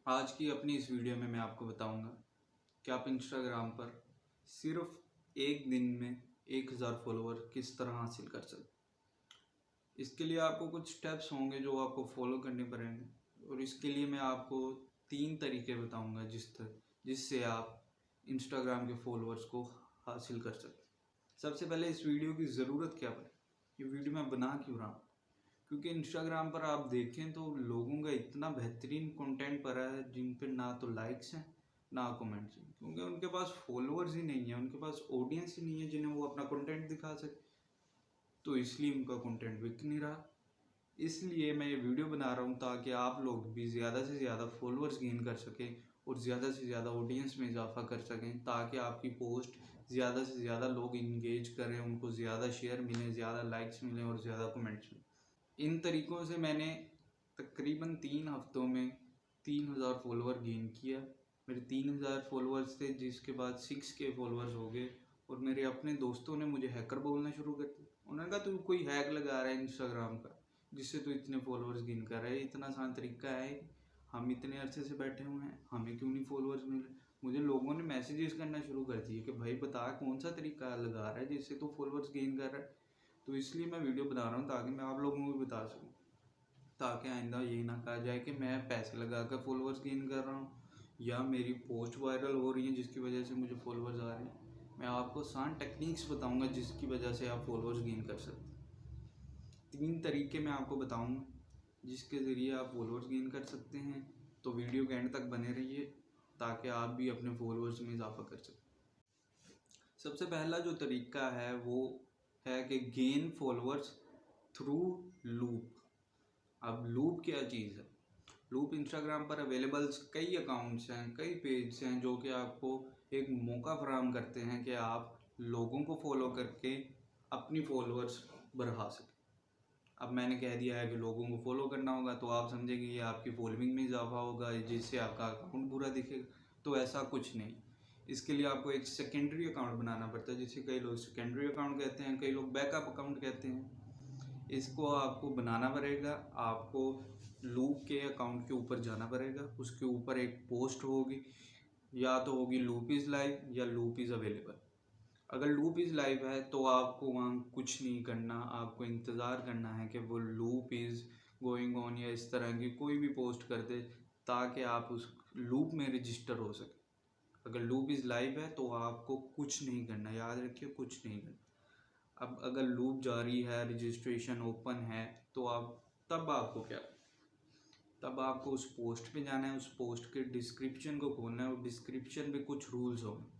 आज की अपनी इस वीडियो में मैं आपको बताऊंगा कि आप इंस्टाग्राम पर सिर्फ एक दिन में 1000 फॉलोवर किस तरह हासिल कर सकते। इसके लिए आपको कुछ स्टेप्स होंगे जो आपको फॉलो करने पड़ेंगे और इसके लिए मैं आपको 3 तरीके बताऊंगा जिससे आप इंस्टाग्राम के फॉलोअर्स को हासिल कर सकते। सबसे पहले इस वीडियो की ज़रूरत क्या पड़े, ये वीडियो मैं बना क्यों रहा हूँ, क्योंकि इंस्टाग्राम पर आप देखें तो लोगों का इतना बेहतरीन कंटेंट पड़ा है जिन पे ना तो लाइक्स हैं ना कमेंट्स हैं, क्योंकि उनके पास फॉलोअर्स ही नहीं है, उनके पास ऑडियंस ही नहीं है जिन्हें वो अपना कंटेंट दिखा सके। तो इसलिए उनका कंटेंट बिक नहीं रहा। इसलिए मैं ये वीडियो बना रहा हूँ ताकि आप लोग भी ज़्यादा से ज़्यादा फॉलोअर्स गेन कर सकें और ज़्यादा से ज़्यादा ऑडियंस में इजाफा कर सकें, ताकि आपकी पोस्ट ज़्यादा से ज़्यादा लोग इंगेज करें, उनको ज़्यादा शेयर मिलें, ज़्यादा लाइक्स मिलें और ज़्यादा कमेंट्स मिलें। इन तरीक़ों से मैंने तकरीबन 3 हफ्तों में 3000 फॉलोअर गेन किया। मेरे 3000 फॉलोअर्स थे जिसके बाद 6K फॉलोअर्स हो गए और मेरे अपने दोस्तों ने मुझे हैकर बोलना शुरू कर दिया। उन्होंने कहा तू कोई हैक लगा रहा है इंस्टाग्राम का जिससे तू इतने फॉलोअर्स गेन कर रहा है, इतना आसान तरीका है, हम इतने अरसे से बैठे हुए हैं, हमें क्यों नहीं फॉलोअर्स मिल रहे। मुझे लोगों ने मैसेजेस करना शुरू कर दिए कि भाई बता कौन सा तरीका लगा रहा है जिससे तू फॉलोअर्स गेन कर रहा है। तो इसलिए मैं वीडियो बना रहा हूँ ताकि मैं आप लोगों को भी बता सकूँ, ताकि आइंदा यही ना कहा जाए कि मैं पैसे लगा कर फॉलोअर्स गेन कर रहा हूँ या मेरी पोस्ट वायरल हो रही है जिसकी वजह से मुझे फॉलोअर्स आ रहे हैं। मैं आपको आसान टेक्निक्स बताऊंगा जिसकी वजह से आप फॉलोअर्स गेन कर सकते हैं। 3 तरीके मैं आपको बताऊंगा जिसके ज़रिए आप फॉलोअर्स गेन कर सकते हैं। तो वीडियो के एंड तक बने रहिए ताकि आप भी अपने फॉलोअर्स में इजाफा कर सकें। सबसे पहला जो तरीका है वो है कि गेन फॉलोअर्स थ्रू लूप। अब लूप क्या चीज़ है? लूप इंस्टाग्राम पर अवेलेबल कई अकाउंट्स हैं, कई पेज हैं जो कि आपको एक मौका फराहम करते हैं कि आप लोगों को फॉलो करके अपनी फॉलोअर्स बढ़ा सकें। अब मैंने कह दिया है कि लोगों को फॉलो करना होगा तो आप समझेंगे ये आपकी फॉलोइंग में इजाफा होगा जिससे आपका अकाउंट पूरा दिखेगा। तो ऐसा कुछ नहीं। इसके लिए आपको एक सेकेंडरी अकाउंट बनाना पड़ता है जिसे कई लोग सेकेंडरी अकाउंट कहते हैं, कई लोग बैकअप अकाउंट कहते हैं। इसको आपको बनाना पड़ेगा। आपको लूप के अकाउंट के ऊपर जाना पड़ेगा, उसके ऊपर एक पोस्ट होगी, या तो होगी लूप इज़ लाइव या लूप इज़ अवेलेबल। अगर लूप इज़ लाइव है तो आपको वहाँ कुछ नहीं करना, आपको इंतज़ार करना है कि वो लूप इज़ गोइंग ऑन या इस तरह की कोई भी पोस्ट कर दे ताकि आप उस लूप में रजिस्टर हो सके। अगर लूप इज़ लाइव है तो आपको कुछ नहीं करना, याद रखिए कुछ नहीं करना। अब अगर लूप जारी है, रजिस्ट्रेशन ओपन है, तो तब आपको क्या, तब आपको उस पोस्ट पे जाना है, उस पोस्ट के डिस्क्रिप्शन को खोलना है और डिस्क्रिप्शन पे कुछ रूल्स होंगे।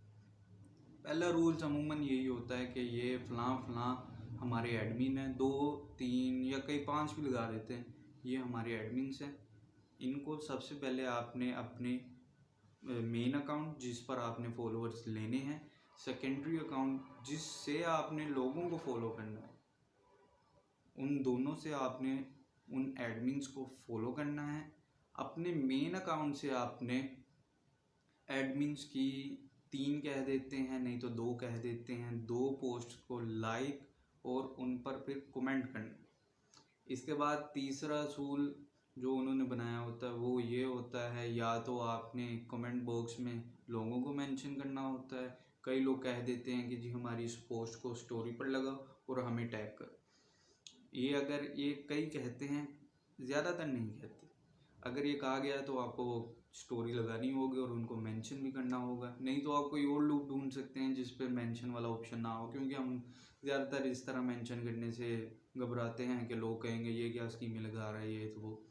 पहला रूल्स अमूमन यही होता है कि ये फ़लाँ फ़लाँ हमारे एडमिन हैं, 2 3 या कई 5 भी लगा देते हैं, ये हमारे एडमिन्स हैं। इनको सबसे पहले आपने अपने मेन अकाउंट जिस पर आपने फॉलोअर्स लेने हैं, सेकेंडरी अकाउंट जिससे आपने लोगों को फॉलो करना है, उन दोनों से आपने उन एडमिन्स को फॉलो करना है। अपने मेन अकाउंट से आपने एडमिन्स की 3 कह देते हैं, नहीं तो 2 कह देते हैं, 2 पोस्ट को लाइक और उन पर फिर कमेंट करना। इसके बाद तीसरा असूल जो उन्होंने बनाया होता है वो ये होता है, या तो आपने कमेंट बॉक्स में लोगों को मेंशन करना होता है। कई लोग कह देते हैं कि जी हमारी इस पोस्ट को स्टोरी पर लगाओ और हमें टैग करो। ये कई कहते हैं, ज़्यादातर नहीं कहते। अगर ये कहा गया तो आपको स्टोरी लगानी होगी और उनको मेंशन भी करना होगा, नहीं तो आप कोई और लूप ढूंढ सकते हैं जिस पर मेंशन वाला ऑप्शन ना हो, क्योंकि हम ज़्यादातर इस तरह मेंशन करने से घबराते हैं कि लोग कहेंगे ये क्या स्कीमें लगा रहा है ये तो वो।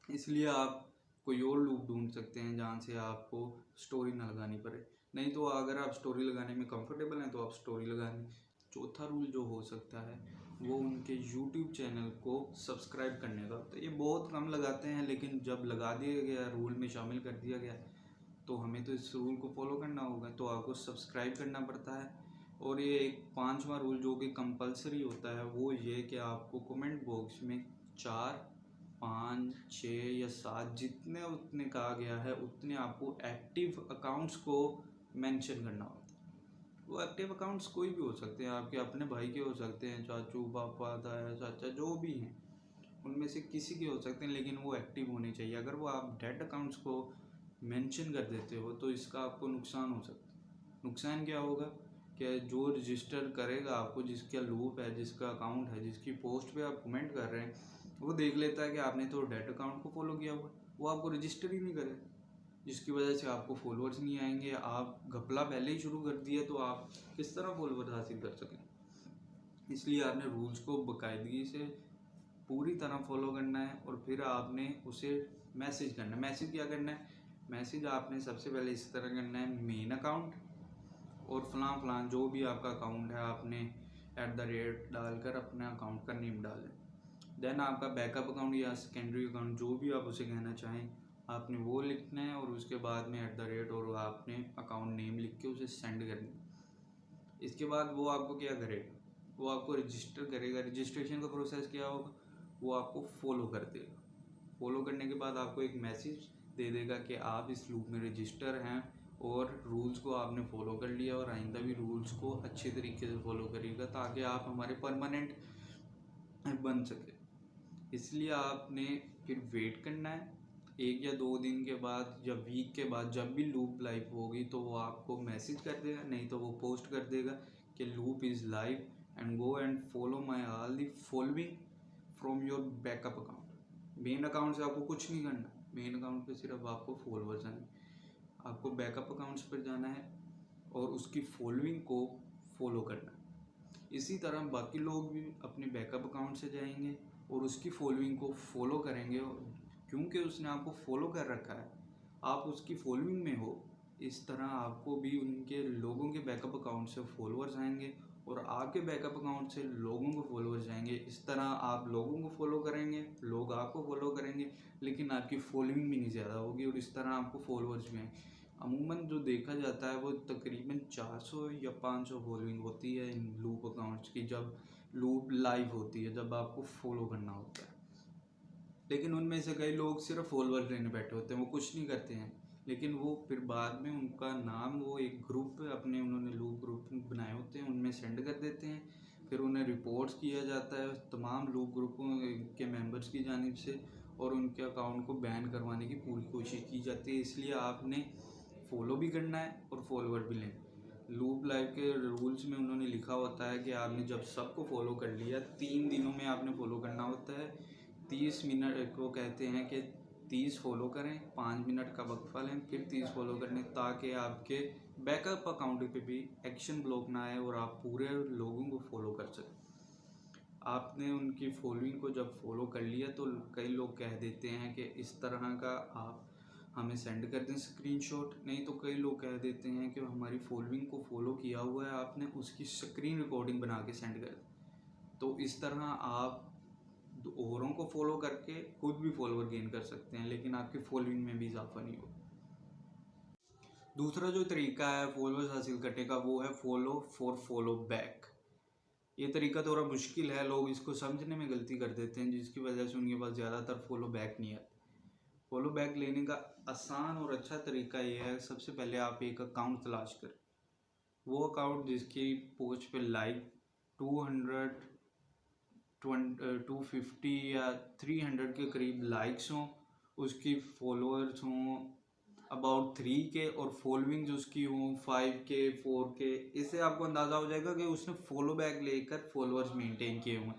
इसलिए आप कोई और लूप ढूंढ सकते हैं जहाँ से आपको स्टोरी ना लगानी पड़े। नहीं तो अगर आप स्टोरी लगाने में कंफर्टेबल हैं तो आप स्टोरी लगा लें। चौथा रूल जो हो सकता है वो उनके यूट्यूब चैनल को सब्सक्राइब करने का होता है। ये बहुत कम लगाते हैं, लेकिन जब लगा दिया गया, रूल में शामिल कर दिया गया, तो हमें तो इस रूल को फॉलो करना होगा, तो आपको सब्सक्राइब करना पड़ता है। और ये एक 5वां रूल जो कि कंपलसरी होता है वो ये कि आपको कमेंट बॉक्स में 4 5 6 या 7 जितने उतने कहा गया है उतने आपको एक्टिव अकाउंट्स को मेंशन करना होता है। वो एक्टिव अकाउंट्स कोई भी हो सकते हैं, आपके अपने भाई के हो सकते हैं, चाचू पापा ताया चाचा जो भी हैं, उनमें से किसी के हो सकते हैं, लेकिन वो एक्टिव होने चाहिए। अगर वो आप डेड अकाउंट्स को मेंशन कर देते हो तो इसका आपको नुकसान हो सकता है। नुकसान क्या होगा कि जो रजिस्टर करेगा आपको, जिसका लूप है, जिसका अकाउंट है, जिसकी पोस्ट पे आप कमेंट कर रहे हैं, वो देख लेता है कि आपने तो डेड अकाउंट को फॉलो किया हुआ, वो आपको रजिस्टर ही नहीं करे, जिसकी वजह से आपको फॉलोअर्स नहीं आएंगे। आप घपला पहले ही शुरू कर दिया तो आप किस तरह फॉलोअर्स हासिल कर सकें। इसलिए आपने रूल्स को बाकायदगी से पूरी तरह फॉलो करना है और फिर आपने उसे मैसेज करना है। मैसेज क्या करना है? मैसेज आपने सबसे पहले इस तरह करना है, मेन अकाउंट और फलां जो भी आपका अकाउंट है आपने @ डालकर अपने अकाउंट का नेम डालें। देन आपका बैकअप अकाउंट या सेकेंडरी अकाउंट, जो भी आप उसे कहना चाहें, आपने वो लिखना है और उसके बाद में @ और आपने अकाउंट नेम लिख के उसे सेंड करना है। इसके बाद वो आपको क्या करेगा? वो आपको रजिस्टर करेगा। रजिस्ट्रेशन का प्रोसेस क्या होगा? वो आपको फॉलो कर देगा। फॉलो करने के बाद आपको एक मैसेज दे देगा कि आप इस लूप में रजिस्टर हैं और रूल्स को आपने फॉलो कर लिया और आइंदा भी रूल्स को अच्छे तरीके से फॉलो करिएगा ताकि आप हमारे परमानेंट बन सके। इसलिए आपने फिर वेट करना है 1 या 2 दिन के बाद या वीक के बाद, जब भी लूप लाइव होगी तो वो आपको मैसेज कर देगा, नहीं तो वो पोस्ट कर देगा कि loop is live and go and follow my all the following from your backup account. Main account से आपको कुछ नहीं करना, मेन अकाउंट पे सिर्फ आपको फॉलोअर्स आने, आपको बैकअप अकाउंट्स पर जाना है और उसकी फॉलोइंग को फॉलो करना है। इसी तरह बाकी लोग भी अपने बैकअप अकाउंट से जाएंगे और उसकी फॉलोइंग को फॉलो करेंगे, क्योंकि उसने आपको फॉलो कर रखा है, आप उसकी फॉलोइंग में हो। इस तरह आपको भी उनके लोगों के बैकअप अकाउंट से फॉलोअर्स आएंगे और आपके बैकअप अकाउंट से लोगों को फॉलोअर्स आएंगे। इस तरह आप लोगों को फॉलो करेंगे, लोग आपको फॉलो करेंगे, लेकिन आपकी फॉलोइंग भी नहीं ज़्यादा होगी और इस तरह आपको फॉलोअर्स भी आएंगे। अमूमन जो देखा जाता है वो तकरीबन 400 या 500 फॉलोइंग होती है इन लूप अकाउंट्स की, जब लूप लाइव होती है, जब आपको फॉलो करना होता है। लेकिन उनमें से कई लोग सिर्फ फॉलोअर लेने बैठे होते हैं, वो कुछ नहीं करते हैं, लेकिन वो फिर बाद में उनका नाम वो एक ग्रुप अपने उन्होंने लूप ग्रुप बनाए होते हैं उनमें सेंड कर देते हैं। फिर उन्हें रिपोर्ट्स किया जाता है तमाम लूप ग्रुपों के मेंबर्स की जानिब से और उनके अकाउंट को बैन करवाने की पूरी कोशिश की जाती है। इसलिए आपने फॉलो भी करना है और फॉलोअर भी लेना। लूप लाइव के रूल्स में उन्होंने लिखा होता है कि आपने जब सबको फॉलो कर लिया 3 दिनों में आपने फॉलो करना होता है। 30 मिनट को कहते हैं कि 30 फॉलो करें, 5 मिनट का वक्फा लें, फिर 30 फॉलो करें, ताकि आपके बैकअप अकाउंट पे भी एक्शन ब्लॉक ना आए और आप पूरे लोगों को फॉलो कर सकें। आपने उनकी फॉलोइंग को जब फॉलो कर लिया तो कई लोग कह देते हैं कि इस तरह का आप हमें सेंड कर दें स्क्रीनशॉट, नहीं तो कई लोग कह देते हैं कि हमारी फॉलोइंग को फॉलो किया हुआ है आपने, उसकी स्क्रीन रिकॉर्डिंग बना के सेंड कर दें। तो इस तरह आप औरों को फॉलो करके खुद भी फॉलोअर गेन कर सकते हैं, लेकिन आपकी फॉलोइंग में भी इजाफा नहीं होगा। दूसरा जो तरीका है फॉलोअर्स हासिल करने का वो है फॉलो फॉर फॉलो बैक। ये तरीका थोड़ा मुश्किल है, लोग इसको समझने में गलती कर देते हैं, जिसकी वजह से उनके पास ज़्यादातर फॉलो बैक नहीं आता। फॉलो बैक लेने का आसान और अच्छा तरीका ये है, सबसे पहले आप एक अकाउंट तलाश करें, वो अकाउंट जिसकी पोस्ट पे लाइक 250 या 300 के करीब लाइक्स हों, उसकी फॉलोअर्स हों अबाउट 3 के और फॉलोइंग्स उसकी हों 5 के 4 के। इससे आपको अंदाज़ा हो जाएगा कि उसने फॉलो बैक लेकर फॉलोअर्स मेंटेन किए हुए हैं।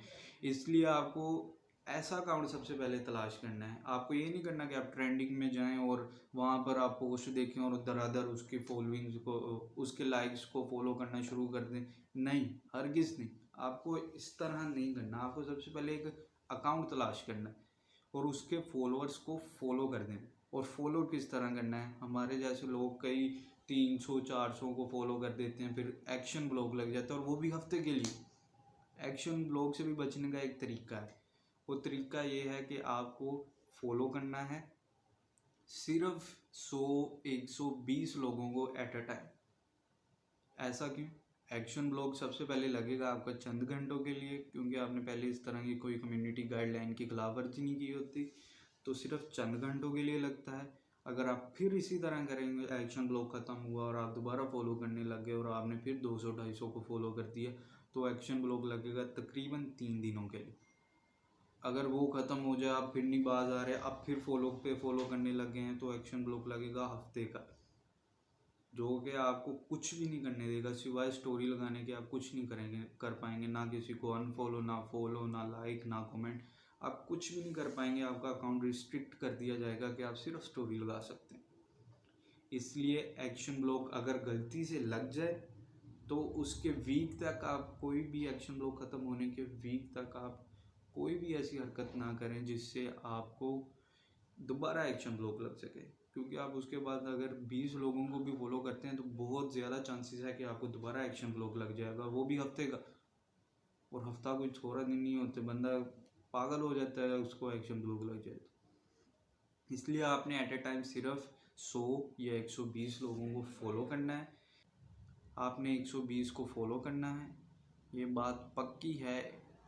इसलिए आपको ऐसा अकाउंट सबसे पहले तलाश करना है। आपको ये नहीं करना कि आप ट्रेंडिंग में जाएं और वहाँ पर आप पोस्ट देखें और दरादर उसकी फॉलोइंग्स को, उसके लाइक्स को फॉलो करना शुरू कर दें। नहीं, हरगिज़ नहीं, आपको इस तरह नहीं करना। आपको सबसे पहले एक अकाउंट तलाश करना है और उसके फॉलोअर्स को फॉलो कर देना। और फॉलो किस तरह करना है? हमारे जैसे लोग कई 300-400 को फॉलो कर देते हैं, फिर एक्शन ब्लॉक लग जाता है और वो भी हफ्ते के लिए। एक्शन ब्लॉक से भी बचने का एक तरीका है, वो तरीका ये है कि आपको फॉलो करना है सिर्फ 100-120 लोगों को एट अ टाइम। ऐसा क्यों? एक्शन ब्लॉक सबसे पहले लगेगा आपका चंद घंटों के लिए, क्योंकि आपने पहले इस तरह की कोई कम्युनिटी गाइडलाइन की खिलाफवर्जी नहीं की होती, तो सिर्फ चंद घंटों के लिए लगता है। अगर आप फिर इसी तरह करेंगे, एक्शन ब्लॉक ख़त्म हुआ और आप दोबारा फॉलो करने लग गए और आपने फिर 200-250 को फॉलो कर दिया, तो एक्शन ब्लॉक लगेगा तकरीबन 3 दिनों के लिए। अगर वो ख़त्म हो जाए, आप फिर नहीं बाज आ रहे, आप फिर फॉलो करने लगे हैं, तो एक्शन ब्लॉक लगेगा हफ्ते का, जो कि आपको कुछ भी नहीं करने देगा सिवाय स्टोरी लगाने के। आप कुछ नहीं कर पाएंगे, ना किसी को अनफॉलो, ना फॉलो, ना लाइक, ना कमेंट, आप कुछ भी नहीं कर पाएंगे। आपका अकाउंट रिस्ट्रिक्ट कर दिया जाएगा कि आप सिर्फ स्टोरी लगा सकते हैं। इसलिए एक्शन ब्लॉक अगर गलती से लग जाए तो उसके वीक तक आप कोई भी एक्शन ब्लॉक ख़त्म होने के वीक तक आप कोई भी ऐसी हरकत ना करें जिससे आपको दोबारा एक्शन ब्लॉक लग सके। क्योंकि आप उसके बाद अगर 20 लोगों को भी फॉलो करते हैं तो बहुत ज़्यादा चांसेस है कि आपको दोबारा एक्शन ब्लॉक लग जाएगा, वो भी हफ्ते का। और हफ्ता कोई थोड़ा दिन नहीं होते, बंदा पागल हो जाता है उसको एक्शन ब्लॉक लग जाए तो। इसलिए आपने एट ए टाइम सिर्फ 100 या 120 लोगों को फॉलो करना है। आपने 120 को फॉलो करना है, ये बात पक्की है।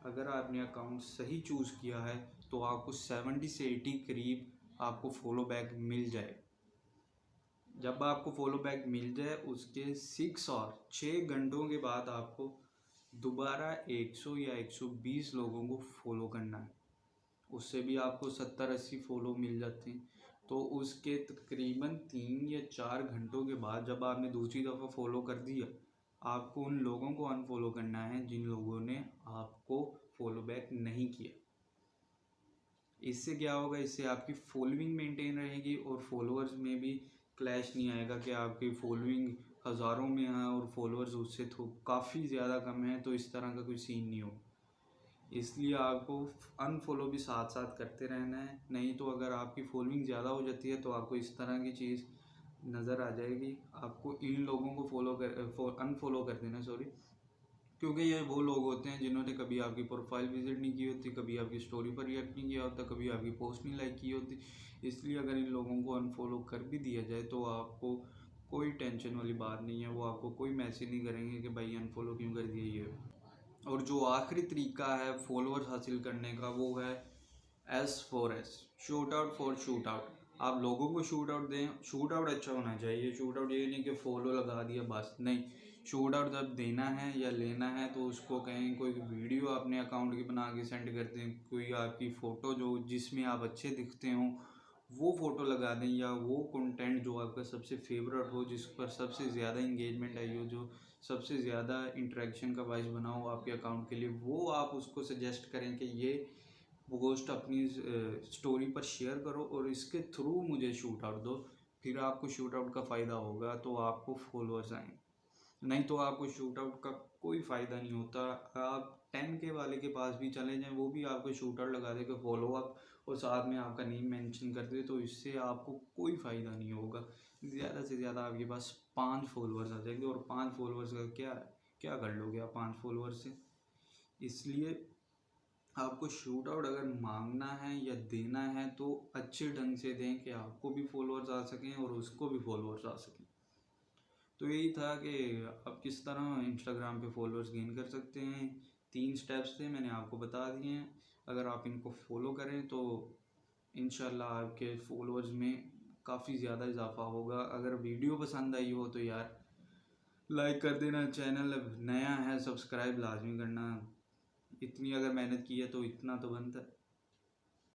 अगर आपने अकाउंट सही चूज़ किया है तो आपको 70 से 80 करीब आपको फॉलो बैक मिल जाए। जब आपको फॉलो बैक मिल जाए उसके 6 घंटों के बाद आपको दोबारा 100 या 120 लोगों को फॉलो करना है। उससे भी आपको 70-80 फॉलो मिल जाते हैं। तो उसके तकरीबन 3 या 4 घंटों के बाद जब आपने दूसरी दफ़ा फॉलो कर दिया, आपको उन लोगों को अनफॉलो करना है जिन लोगों ने आपको फॉलो बैक नहीं किया। इससे क्या होगा, इससे आपकी फॉलोइंग मेंटेन रहेगी और फॉलोअर्स में भी क्लैश नहीं आएगा कि आपकी फॉलोइंग हज़ारों में है और फॉलोअर्स उससे तो काफ़ी ज़्यादा कम है, तो इस तरह का कोई सीन नहीं होगा। इसलिए आपको अनफॉलो भी साथ साथ करते रहना है। नहीं तो अगर आपकी फॉलोइंग ज़्यादा हो जाती है तो आपको इस तरह की चीज़ नज़र आ जाएगी। आपको इन लोगों को अनफॉलो कर देना, सॉरी, क्योंकि ये वो लोग होते हैं जिन्होंने कभी आपकी प्रोफाइल विजिट नहीं की होती, कभी आपकी स्टोरी पर रिएक्ट नहीं किया होता, कभी आपकी पोस्ट नहीं लाइक की होती। इसलिए अगर इन लोगों को अनफॉलो कर भी दिया जाए तो आपको कोई टेंशन वाली बात नहीं है, वो आपको कोई मैसेज नहीं करेंगे कि भाई अनफॉलो क्यों कर दिया ये। और जो आखिरी तरीका है फॉलोअर्स हासिल करने का वो है S4S, shoot out for shoot out. आप लोगों को शूट आउट दें, शूट आउट अच्छा होना चाहिए। शूट आउट ये नहीं कि फॉलो लगा दिया बस, नहीं। शूट आउट जब देना है या लेना है तो उसको कहें कोई वीडियो अपने अकाउंट की बना के सेंड कर दें, कोई आपकी फ़ोटो जो जिसमें आप अच्छे दिखते हों वो फ़ोटो लगा दें, या वो कंटेंट जो आपका सबसे फेवरेट हो, जिस पर सबसे ज़्यादा इंगेजमेंट आई हो, जो सबसे ज़्यादा इंटरेक्शन का बाइस बना हो आपके अकाउंट के लिए, वो आप उसको सजेस्ट करें कि ये पोस्ट अपनी स्टोरी पर शेयर करो और इसके थ्रू मुझे शूट आउट दो। फिर आपको शूट आउट का फ़ायदा होगा तो आपको फॉलोअर्स आएंगे, नहीं तो आपको शूट आउट का कोई फ़ायदा नहीं होता। आप 10K वाले के पास भी चले जाएं, वो भी आपको शूट आउट लगा देगा, फॉलो अप और साथ में आपका नेम मेंशन कर दे, तो इससे आपको कोई फ़ायदा नहीं होगा। ज़्यादा से ज़्यादा आपके पास 5 फॉलोअर्स आ जाएंगे, और 5 फॉलोअर्स का क्या कर लोगे आप 5 फॉलोअर्स से। इसलिए आपको शूट आउट अगर मांगना है या देना है तो अच्छे ढंग से दें कि आपको भी फॉलोअर्स आ सकें और उसको भी फॉलोअर्स आ सकें। तो यही था कि आप किस तरह इंस्टाग्राम पे फॉलोअर्स गेन कर सकते हैं। 3 स्टेप्स थे, मैंने आपको बता दिए हैं। अगर आप इनको फॉलो करें तो इंशाल्लाह आपके फॉलोअर्स में काफ़ी ज़्यादा इजाफा होगा। अगर वीडियो पसंद आई हो तो यार लाइक कर देना, चैनल नया है सब्सक्राइब लाजमी करना। इतनी अगर मेहनत की है तो इतना तो बनता है।